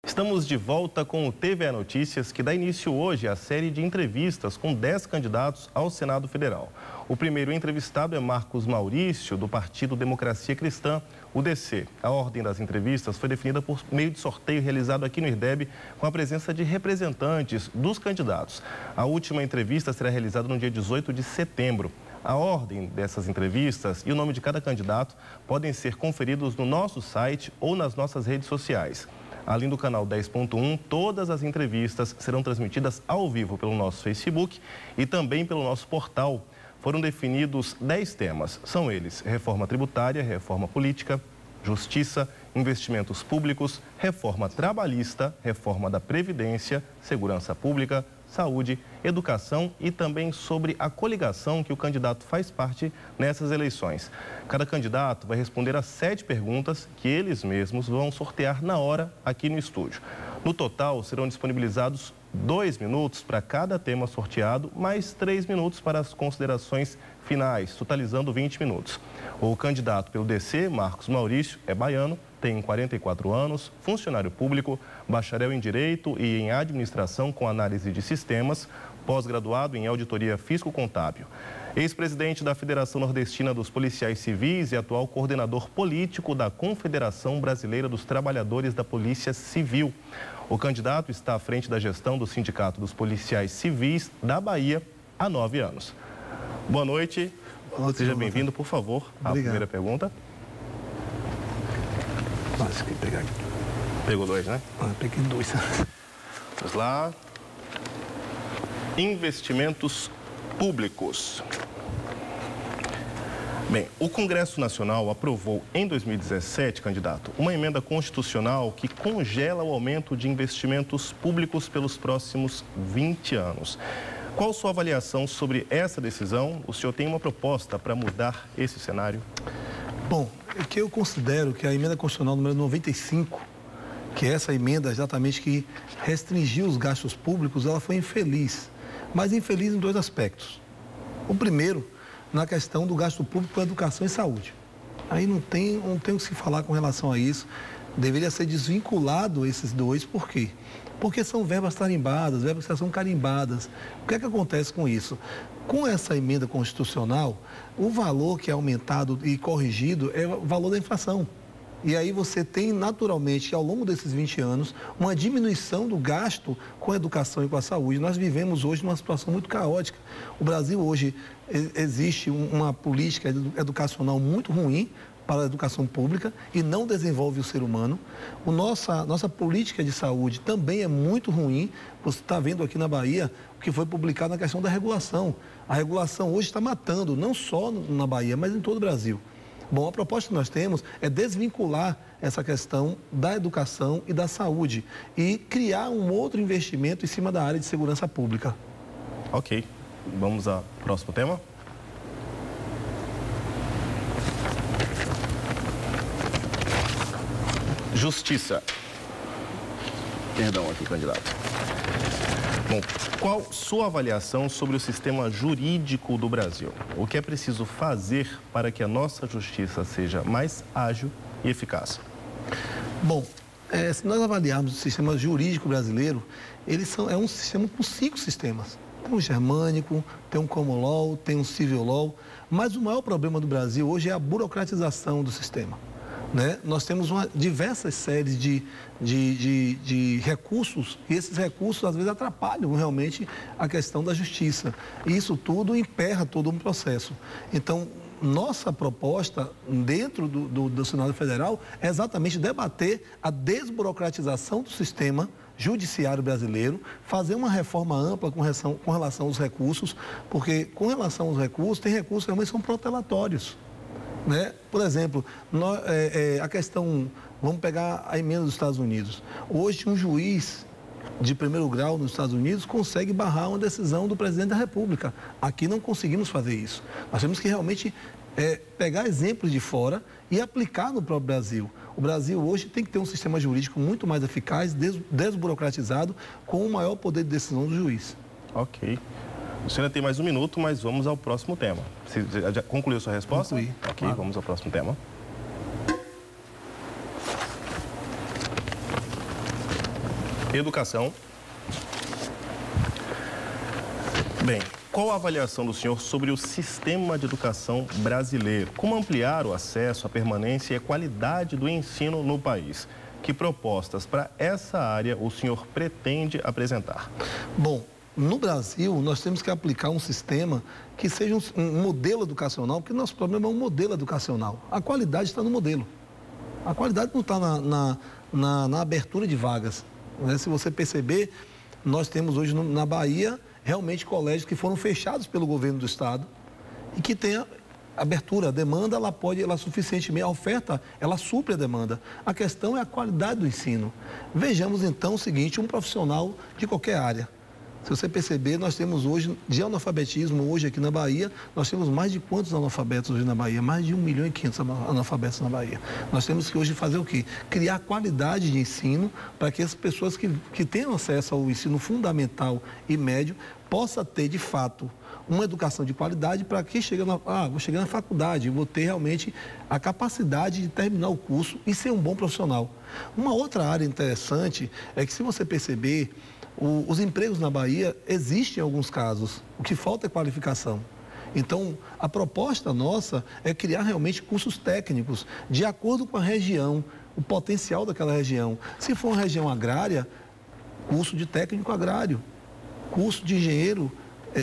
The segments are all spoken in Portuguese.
Estamos de volta com o TVA Notícias, que dá início hoje à série de entrevistas com 10 candidatos ao Senado Federal. O primeiro entrevistado é Marcos Maurício, do Partido Democracia Cristã, o DC. A ordem das entrevistas foi definida por meio de sorteio realizado aqui no IRDEB, com a presença de representantes dos candidatos. A última entrevista será realizada no dia 18 de setembro. A ordem dessas entrevistas e o nome de cada candidato podem ser conferidos no nosso site ou nas nossas redes sociais. Além do canal 10.1, todas as entrevistas serão transmitidas ao vivo pelo nosso Facebook e também pelo nosso portal. Foram definidos 10 temas. São eles: reforma tributária, reforma política, justiça, investimentos públicos, reforma trabalhista, reforma da Previdência, segurança pública, saúde, educação e também sobre a coligação que o candidato faz parte nessas eleições. Cada candidato vai responder a 7 perguntas que eles mesmos vão sortear na hora aqui no estúdio. No total, serão disponibilizados 2 minutos para cada tema sorteado, mais 3 minutos para as considerações finais, totalizando 20 minutos. O candidato pelo DC, Marcos Maurício, é baiano, tem 44 anos, funcionário público, bacharel em Direito e em Administração com análise de sistemas, pós-graduado em Auditoria Fisco-Contábil. Ex-presidente da Federação Nordestina dos Policiais Civis e atual coordenador político da Confederação Brasileira dos Trabalhadores da Polícia Civil. O candidato está à frente da gestão do Sindicato dos Policiais Civis da Bahia há 9 anos. Boa noite. Seja bem-vindo, por favor. A primeira pergunta. Nossa, que pegar aqui. Pegou 2, né? Peguei 2. Vamos lá. Investimentos públicos. Bem, o Congresso Nacional aprovou em 2017, candidato, uma emenda constitucional que congela o aumento de investimentos públicos pelos próximos 20 anos. Qual sua avaliação sobre essa decisão? O senhor tem uma proposta para mudar esse cenário? Bom, é que eu considero que a emenda constitucional número 95, que é essa emenda exatamente que restringiu os gastos públicos, ela foi infeliz. Mas infeliz em 2 aspectos. O primeiro, na questão do gasto público com educação e saúde. Aí não tem o que se falar com relação a isso. Deveria ser desvinculado esses 2, por quê? Porque são verbas tarimbadas, verbas que são carimbadas. O que é que acontece com isso? Com essa emenda constitucional, o valor que é aumentado e corrigido é o valor da inflação. E aí você tem naturalmente, ao longo desses 20 anos, uma diminuição do gasto com a educação e com a saúde. Nós vivemos hoje numa situação muito caótica. O Brasil hoje existe uma política educacional muito ruim para a educação pública e não desenvolve o ser humano. Nossa política de saúde também é muito ruim. Você está vendo aqui na Bahia o que foi publicado na questão da regulação. A regulação hoje está matando, não só na Bahia, mas em todo o Brasil. Bom, a proposta que nós temos é desvincular essa questão da educação e da saúde e criar um outro investimento em cima da área de segurança pública. Ok. Vamos ao próximo tema. Justiça. Perdão aqui, candidato. Bom, qual sua avaliação sobre o sistema jurídico do Brasil? O que é preciso fazer para que a nossa justiça seja mais ágil e eficaz? Bom, se nós avaliarmos o sistema jurídico brasileiro, é um sistema com 5 sistemas. Tem um germânico, tem um common law, tem um civil law, mas o maior problema do Brasil hoje é a burocratização do sistema. Né? Nós temos diversas séries de recursos e esses recursos às vezes atrapalham realmente a questão da justiça. E isso tudo emperra todo um processo. Então, nossa proposta dentro do Senado Federal é exatamente debater a desburocratização do sistema judiciário brasileiro, fazer uma reforma ampla com relação aos recursos, porque com relação aos recursos, tem recursos que realmente são protelatórios. Né? Por exemplo, a questão, vamos pegar a emenda dos Estados Unidos. Hoje, um juiz de primeiro grau nos Estados Unidos consegue barrar uma decisão do presidente da República. Aqui não conseguimos fazer isso. Nós temos que realmente pegar exemplos de fora e aplicar no próprio Brasil. O Brasil hoje tem que ter um sistema jurídico muito mais eficaz, desburocratizado, com o maior poder de decisão do juiz. Ok. O senhor ainda tem mais 1 minuto, mas vamos ao próximo tema. Você já concluiu sua resposta? Concluí. Ok, claro. Vamos ao próximo tema. Educação. Bem, qual a avaliação do senhor sobre o sistema de educação brasileiro? Como ampliar o acesso, a permanência e a qualidade do ensino no país? Que propostas para essa área o senhor pretende apresentar? Bom, no Brasil, nós temos que aplicar um sistema que seja um modelo educacional, porque o nosso problema é um modelo educacional. A qualidade está no modelo. A qualidade não está na abertura de vagas, né? Se você perceber, nós temos hoje na Bahia realmente colégios que foram fechados pelo governo do estado e que tem abertura, a demanda, ela é suficientemente, a oferta, ela supre a demanda. A questão é a qualidade do ensino. Vejamos então o seguinte, um profissional de qualquer área. Se você perceber, nós temos hoje, de analfabetismo, hoje aqui na Bahia, nós temos mais de quantos analfabetos hoje na Bahia? Mais de 1.500.000 analfabetos na Bahia. Nós temos que hoje fazer o quê? Criar qualidade de ensino para que as pessoas que tenham acesso ao ensino fundamental e médio possa ter, de fato, uma educação de qualidade para que vou chegar na faculdade, vou ter realmente a capacidade de terminar o curso e ser um bom profissional. Uma outra área interessante é que, se você perceber, os empregos na Bahia existem em alguns casos, o que falta é qualificação. Então, a proposta nossa é criar realmente cursos técnicos de acordo com a região, o potencial daquela região. Se for uma região agrária, curso de técnico agrário, curso de engenheiro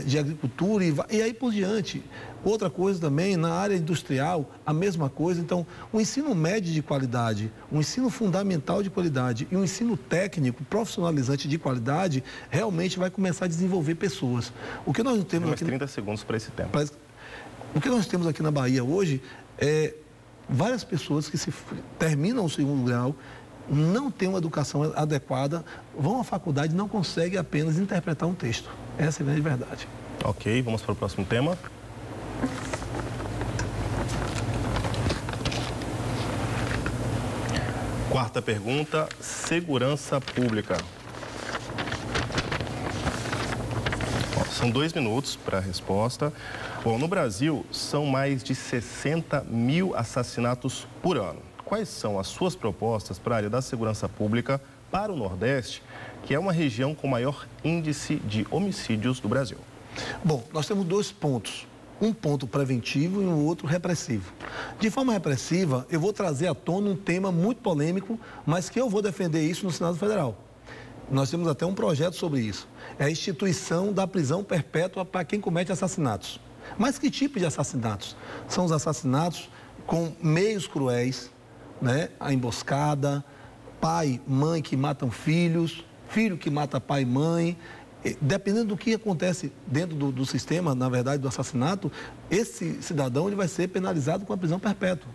de agricultura e aí por diante. Outra coisa também, na área industrial, a mesma coisa. Então, o ensino médio de qualidade, o ensino fundamental de qualidade e o ensino técnico profissionalizante de qualidade realmente vai começar a desenvolver pessoas. O que nós temos aqui... 30 segundos para esse tempo. O que nós temos aqui na Bahia hoje é várias pessoas que terminam o segundo grau, não têm uma educação adequada, vão à faculdade e não conseguem apenas interpretar um texto. Essa é a grande verdade. Ok, vamos para o próximo tema. Quarta pergunta, segurança pública. São 2 minutos para a resposta. Bom, no Brasil, são mais de 60.000 assassinatos por ano. Quais são as suas propostas para a área da segurança pública para o Nordeste, que é uma região com maior índice de homicídios do Brasil? Bom, nós temos 2 pontos. Um ponto preventivo e um outro repressivo. De forma repressiva, eu vou trazer à tona um tema muito polêmico, mas que eu vou defender isso no Senado Federal. Nós temos até um projeto sobre isso. É a instituição da prisão perpétua para quem comete assassinatos. Mas que tipo de assassinatos? São os assassinatos com meios cruéis, né? A emboscada, pai, mãe que matam filhos, filho que mata pai e mãe. Dependendo do que acontece dentro do sistema, na verdade, do assassinato, esse cidadão ele vai ser penalizado com a prisão perpétua.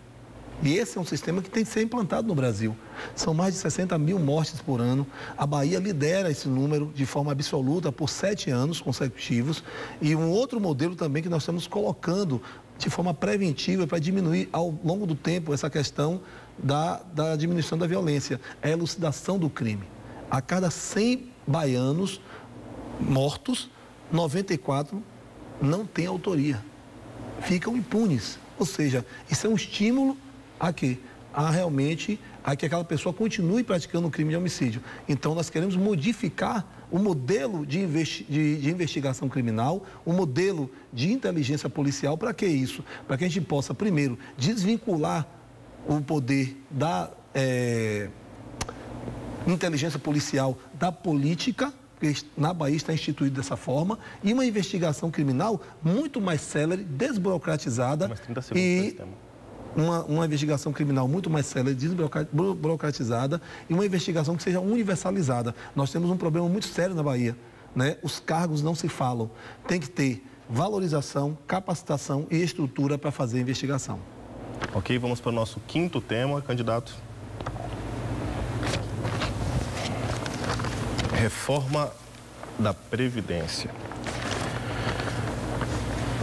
E esse é um sistema que tem que ser implantado no Brasil. São mais de 60.000 mortes por ano. A Bahia lidera esse número de forma absoluta por 7 anos consecutivos. E um outro modelo também que nós estamos colocando de forma preventiva para diminuir ao longo do tempo essa questão da diminuição da violência, é a elucidação do crime. A cada 100 baianos mortos, 94 não têm autoria, ficam impunes. Ou seja, isso é um estímulo a quê? A que aquela pessoa continue praticando o crime de homicídio. Então, nós queremos modificar o modelo de investigação criminal, o modelo de inteligência policial. Para que isso? Para que a gente possa, primeiro, desvincular o poder da inteligência policial da política, porque na Bahia está instituído dessa forma, e uma investigação criminal muito mais célere, desburocratizada. Mais 30 segundos para esse tema. Uma investigação criminal muito mais célere, desburocratizada, e uma investigação que seja universalizada. Nós temos um problema muito sério na Bahia, né? Os cargos não se falam. Tem que ter valorização, capacitação e estrutura para fazer a investigação. Ok, vamos para o nosso 5º tema, candidato. Reforma da Previdência.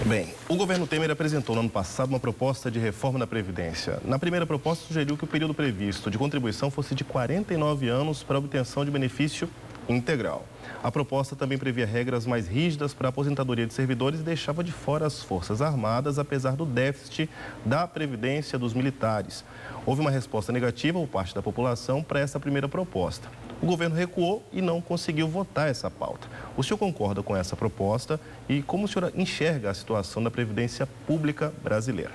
Bem, o governo Temer apresentou no ano passado uma proposta de reforma da Previdência. Na primeira proposta, sugeriu que o período previsto de contribuição fosse de 49 anos para obtenção de benefício integral. A proposta também previa regras mais rígidas para a aposentadoria de servidores e deixava de fora as Forças Armadas, apesar do déficit da Previdência dos militares. Houve uma resposta negativa por parte da população para essa primeira proposta. O governo recuou e não conseguiu votar essa pauta. O senhor concorda com essa proposta e como o senhor enxerga a situação da Previdência Pública brasileira?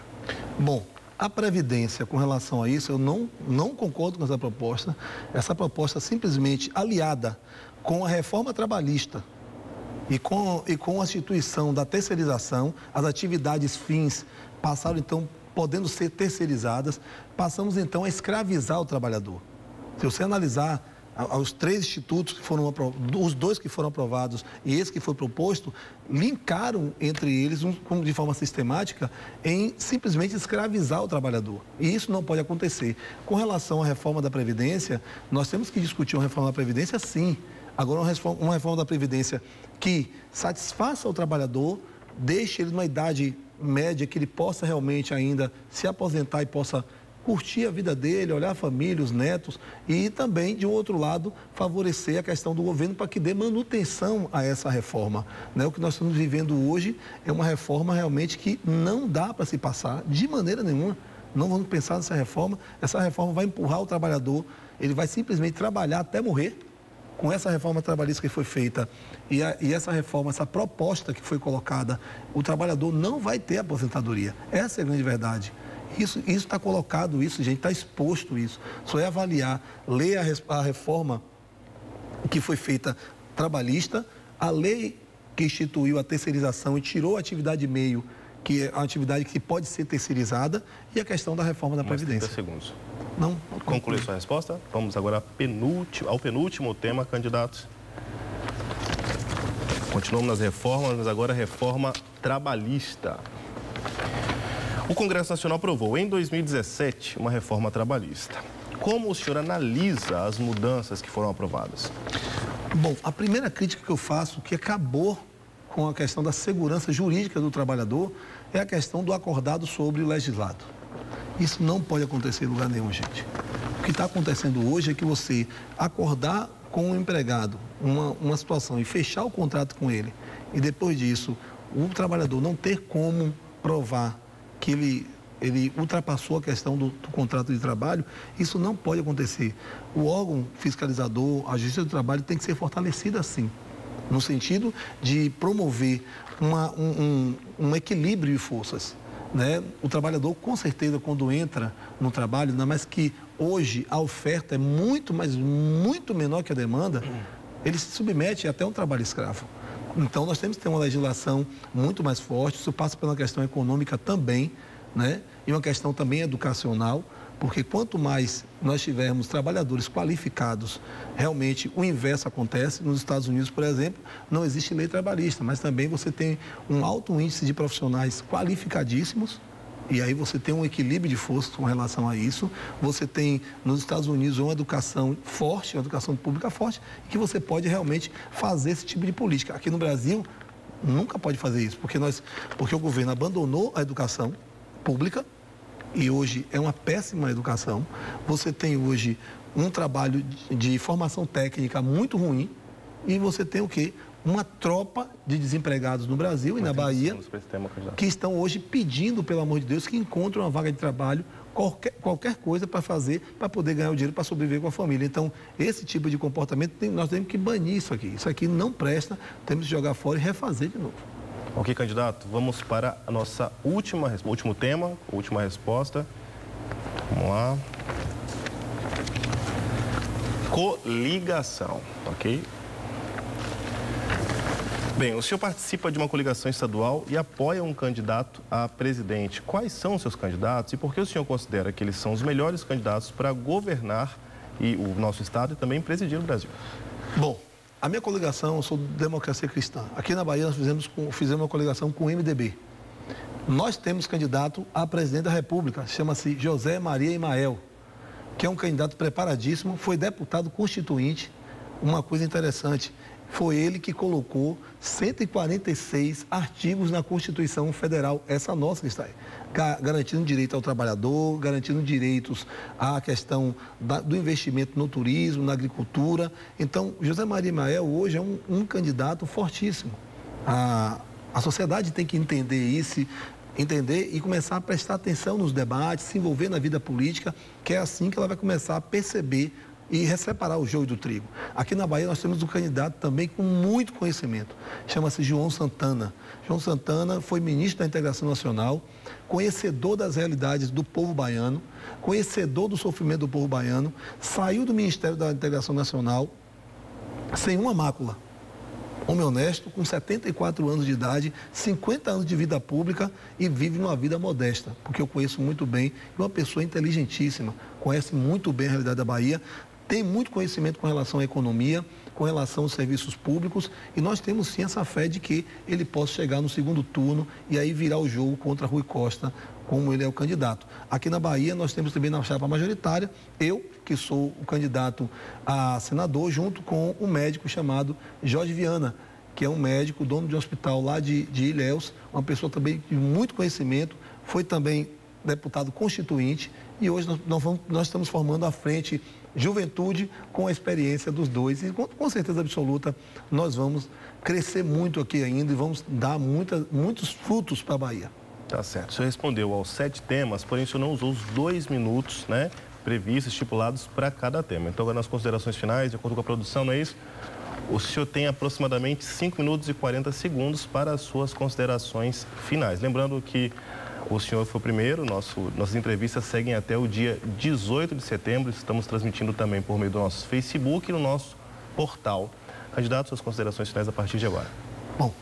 Bom, a Previdência, com relação a isso, eu não concordo com essa proposta. Essa proposta simplesmente aliada com a reforma trabalhista e com a instituição da terceirização, as atividades fins passaram, então, podendo ser terceirizadas, passamos, então, a escravizar o trabalhador. Se você analisar os 3 institutos que foram aprovados, os 2 que foram aprovados e esse que foi proposto, linkaram entre eles, de forma sistemática, em simplesmente escravizar o trabalhador. E isso não pode acontecer. Com relação à reforma da Previdência, nós temos que discutir uma reforma da Previdência, sim. Agora, uma reforma da Previdência que satisfaça o trabalhador, deixe ele numa idade média que ele possa realmente ainda se aposentar e possa curtir a vida dele, olhar a família, os netos e também, de outro lado, favorecer a questão do governo para que dê manutenção a essa reforma. O que nós estamos vivendo hoje é uma reforma realmente que não dá para se passar de maneira nenhuma. Não vamos pensar nessa reforma. Essa reforma vai empurrar o trabalhador, ele vai simplesmente trabalhar até morrer. Com essa reforma trabalhista que foi feita e essa reforma, essa proposta que foi colocada, o trabalhador não vai ter aposentadoria. Essa é a grande verdade. Isso está colocado, isso, gente, está exposto isso. Só é avaliar, ler a reforma que foi feita trabalhista, a lei que instituiu a terceirização e tirou a atividade meio, que é a atividade que pode ser terceirizada, e a questão da reforma da Previdência. 30 segundos. Não? Conclui sua resposta? Vamos agora ao penúltimo tema, candidatos. Continuamos nas reformas, mas agora a reforma trabalhista. O Congresso Nacional aprovou em 2017 uma reforma trabalhista. Como o senhor analisa as mudanças que foram aprovadas? Bom, a primeira crítica que eu faço, que acabou com a questão da segurança jurídica do trabalhador, é a questão do acordado sobre o legislado. Isso não pode acontecer em lugar nenhum, gente. O que está acontecendo hoje é que você acordar com o empregado uma situação e fechar o contrato com ele, e depois disso o trabalhador não ter como provar que ele ultrapassou a questão do contrato de trabalho, isso não pode acontecer. O órgão fiscalizador, a Justiça do Trabalho tem que ser fortalecida assim, no sentido de promover um equilíbrio de forças. O trabalhador, com certeza, quando entra no trabalho, ainda mais que hoje a oferta é muito menor que a demanda, ele se submete até a um trabalho escravo. Então, nós temos que ter uma legislação muito mais forte, isso passa pela questão econômica também, e uma questão também educacional, porque quanto mais nós tivermos trabalhadores qualificados, realmente o inverso acontece. Nos Estados Unidos, por exemplo, não existe lei trabalhista, mas também você tem um alto índice de profissionais qualificadíssimos, e aí você tem um equilíbrio de forças com relação a isso. Você tem nos Estados Unidos uma educação forte, uma educação pública forte, que você pode realmente fazer esse tipo de política. Aqui no Brasil, nunca pode fazer isso, porque o governo abandonou a educação pública, e hoje é uma péssima educação. Você tem hoje um trabalho de formação técnica muito ruim, e você tem o quê? Uma tropa de desempregados no Brasil e na Bahia que estão hoje pedindo, pelo amor de Deus, que encontrem uma vaga de trabalho, qualquer coisa para fazer, para poder ganhar o dinheiro para sobreviver com a família. Então, esse tipo de comportamento, nós temos que banir isso aqui. Isso aqui não presta, temos que jogar fora e refazer de novo. Ok, candidato, vamos para a nossa último tema, última resposta. Vamos lá. Coligação, ok? Bem, o senhor participa de uma coligação estadual e apoia um candidato a presidente. Quais são os seus candidatos e por que o senhor considera que eles são os melhores candidatos para governar o nosso estado e também presidir o Brasil? Bom, a minha coligação, eu sou Democracia Cristã. Aqui na Bahia nós fizemos uma coligação com o MDB. Nós temos candidato a presidente da República, chama-se José Maria Imael, que é um candidato preparadíssimo, foi deputado constituinte. Uma coisa interessante, foi ele que colocou 146 artigos na Constituição Federal, essa nossa que está aí, garantindo direito ao trabalhador, garantindo direitos à questão do investimento no turismo, na agricultura. Então, José Maria Imael hoje é um candidato fortíssimo. A sociedade tem que entender isso, entender e começar a prestar atenção nos debates, se envolver na vida política, que é assim que ela vai começar a perceber e separar o joio do trigo. Aqui na Bahia nós temos um candidato também com muito conhecimento, chama-se João Santana. João Santana foi ministro da Integração Nacional, conhecedor das realidades do povo baiano, conhecedor do sofrimento do povo baiano, saiu do Ministério da Integração Nacional sem uma mácula. Homem honesto, com 74 anos de idade, 50 anos de vida pública e vive uma vida modesta, porque eu conheço muito bem, uma pessoa inteligentíssima, conhece muito bem a realidade da Bahia, tem muito conhecimento com relação à economia, com relação aos serviços públicos, e nós temos sim essa fé de que ele possa chegar no segundo turno e aí virar o jogo contra Rui Costa, como ele é o candidato. Aqui na Bahia nós temos também na chapa majoritária, eu, que sou o candidato a senador, junto com um médico chamado Jorge Viana, que é um médico, dono de um hospital lá de Ilhéus, uma pessoa também de muito conhecimento, foi também deputado constituinte, e hoje nós estamos formando a frente Juventude com a experiência dos dois, e com certeza absoluta nós vamos crescer muito aqui ainda e vamos dar muitos frutos para a Bahia. Tá certo. O senhor respondeu aos 7 temas, porém o senhor não usou os 2 minutos, né, previstos, estipulados para cada tema. Então, agora nas considerações finais, de acordo com a produção, não é isso? O senhor tem aproximadamente 5 minutos e 40 segundos para as suas considerações finais. Lembrando que o senhor foi o primeiro, nossas entrevistas seguem até o dia 18 de setembro. Estamos transmitindo também por meio do nosso Facebook e no nosso portal. Candidato, suas considerações finais a partir de agora. Bom,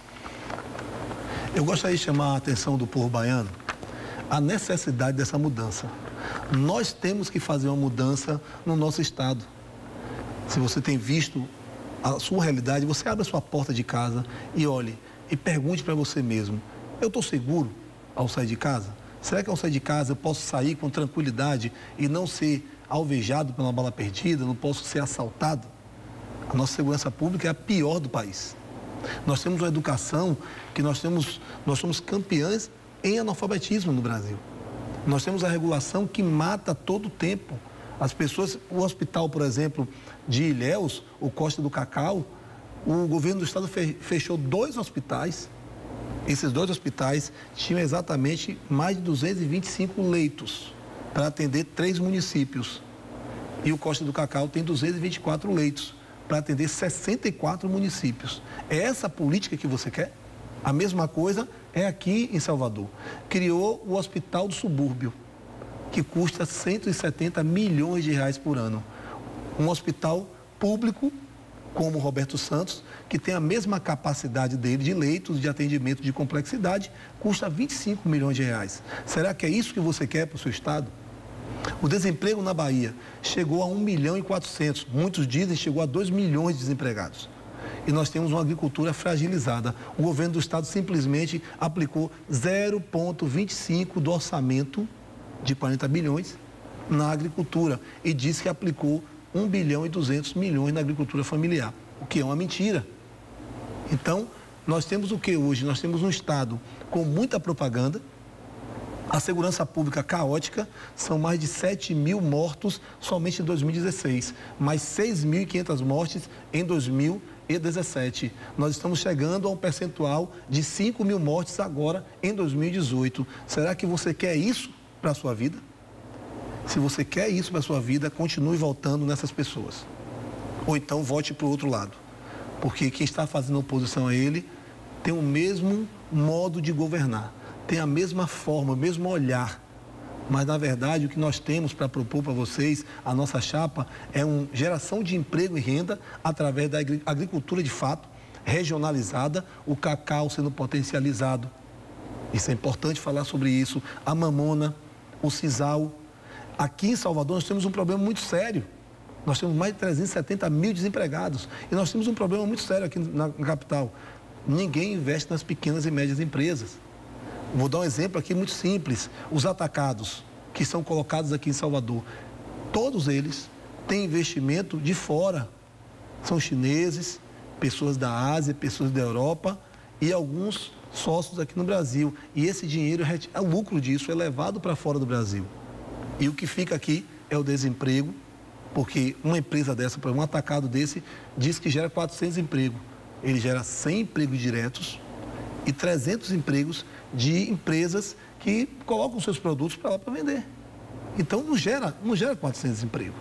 eu gostaria de chamar a atenção do povo baiano a necessidade dessa mudança. Nós temos que fazer uma mudança no nosso estado. Se você tem visto a sua realidade, você abre a sua porta de casa e olhe e pergunte para você mesmo: eu estou seguro ao sair de casa? Será que ao sair de casa eu posso sair com tranquilidade e não ser alvejado por uma bala perdida, não posso ser assaltado? A nossa segurança pública é a pior do país. Nós temos uma educação que nós somos campeões em analfabetismo no Brasil. Nós temos a regulação que mata todo o tempo. As pessoas, o hospital, por exemplo, de Ilhéus, o Costa do Cacau, o governo do estado fechou 2 hospitais. Esses 2 hospitais tinham exatamente mais de 225 leitos para atender 3 municípios. E o Costa do Cacau tem 224 leitos para atender 64 municípios. É essa a política que você quer? A mesma coisa é aqui em Salvador. Criou o Hospital do Subúrbio, que custa 170 milhões de reais por ano. Um hospital público, como o Roberto Santos, que tem a mesma capacidade dele de leitos, de atendimento de complexidade, custa 25 milhões de reais. Será que é isso que você quer para o seu estado? O desemprego na Bahia chegou a 1 milhão e 400, muitos dizem que chegou a 2 milhões de desempregados. E nós temos uma agricultura fragilizada. O governo do estado simplesmente aplicou 0,25 do orçamento de 40 bilhões na agricultura e disse que aplicou 1 bilhão e 200 milhões na agricultura familiar, o que é uma mentira. Então, nós temos o que hoje? Nós temos um estado com muita propaganda, a segurança pública caótica, são mais de 7 mil mortos somente em 2016, mais 6.500 mortes em 2017. Nós estamos chegando a um percentual de 5 mil mortes agora em 2018. Será que você quer isso para a sua vida? Se você quer isso para a sua vida, continue votando nessas pessoas. Ou então vote para o outro lado. Porque quem está fazendo oposição a ele tem o mesmo modo de governar, tem a mesma forma, o mesmo olhar. Mas, na verdade, o que nós temos para propor para vocês, a nossa chapa, é uma geração de emprego e renda através da agricultura de fato, regionalizada, o cacau sendo potencializado. Isso é importante falar sobre isso. A mamona, o sisal. Aqui em Salvador nós temos um problema muito sério. Nós temos mais de 370 mil desempregados. E nós temos um problema muito sério aqui na capital. Ninguém investe nas pequenas e médias empresas. Vou dar um exemplo aqui muito simples. Os atacados que são colocados aqui em Salvador, todos eles têm investimento de fora. São chineses, pessoas da Ásia, pessoas da Europa e alguns sócios aqui no Brasil. E esse dinheiro, o lucro disso é levado para fora do Brasil. E o que fica aqui é o desemprego, porque uma empresa dessa, um atacado desse, diz que gera 400 empregos. Ele gera 100 empregos diretos e 300 empregos de empresas que colocam seus produtos para lá para vender. Então, não gera 400 empregos.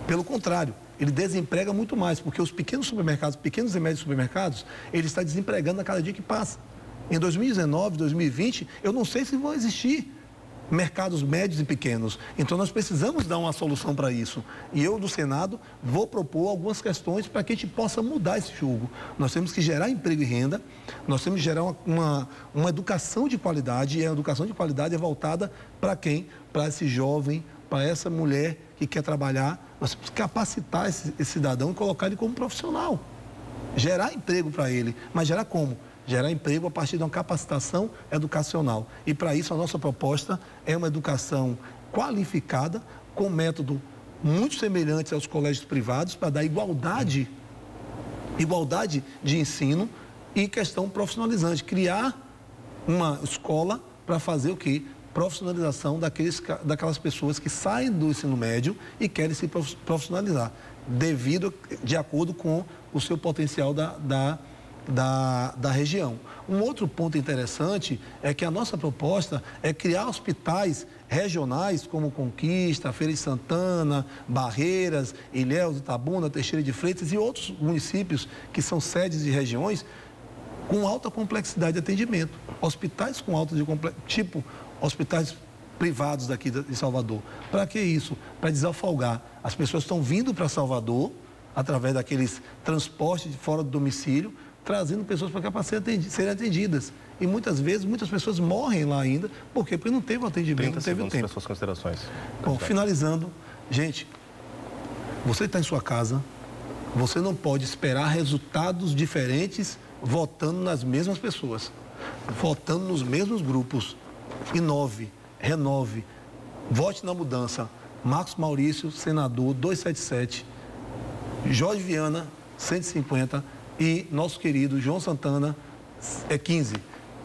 Pelo contrário, ele desemprega muito mais, porque os pequenos supermercados, pequenos e médios supermercados, ele está desempregando a cada dia que passa. Em 2019, 2020, eu não sei se vão existir mercados médios e pequenos. Então, nós precisamos dar uma solução para isso. E eu, do Senado, vou propor algumas questões para que a gente possa mudar esse jogo. Nós temos que gerar emprego e renda, nós temos que gerar uma educação de qualidade, e a educação de qualidade é voltada para quem? Para esse jovem, para essa mulher que quer trabalhar. Nós temos que capacitar esse cidadão e colocar ele como profissional. Gerar emprego para ele. Mas gerar como? Gerar emprego a partir de uma capacitação educacional. E para isso a nossa proposta é uma educação qualificada, com método muito semelhante aos colégios privados, para dar igualdade de ensino e questão profissionalizante. Criar uma escola para fazer o quê? Profissionalização daquelas pessoas que saem do ensino médio e querem se profissionalizar, de acordo com o seu potencial da região. Um outro ponto interessante é que a nossa proposta é criar hospitais regionais como Conquista, Feira de Santana, Barreiras, Ilhéus, Itabuna, Teixeira de Freitas e outros municípios que são sedes de regiões com alta complexidade de atendimento. Hospitais com alta tipo hospitais privados daqui de Salvador. Para que isso? Para desafogar. As pessoas estão vindo para Salvador através daqueles transportes de fora do domicílio, trazendo pessoas para cá para serem atendidas. E muitas vezes, muitas pessoas morrem lá ainda, porque não teve o atendimento, não teve o tempo. Para suas considerações. Bom, finalizando, gente, você está em sua casa, você não pode esperar resultados diferentes votando nas mesmas pessoas, votando nos mesmos grupos. Inove, renove, vote na mudança. Marcos Maurício, senador 277, Jorge Viana, 150 e nosso querido João Santana, 15.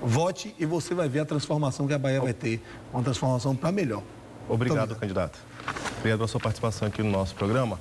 Vote e você vai ver a transformação que a Bahia vai ter, uma transformação para melhor. Obrigado, candidato. Obrigado pela sua participação aqui no nosso programa.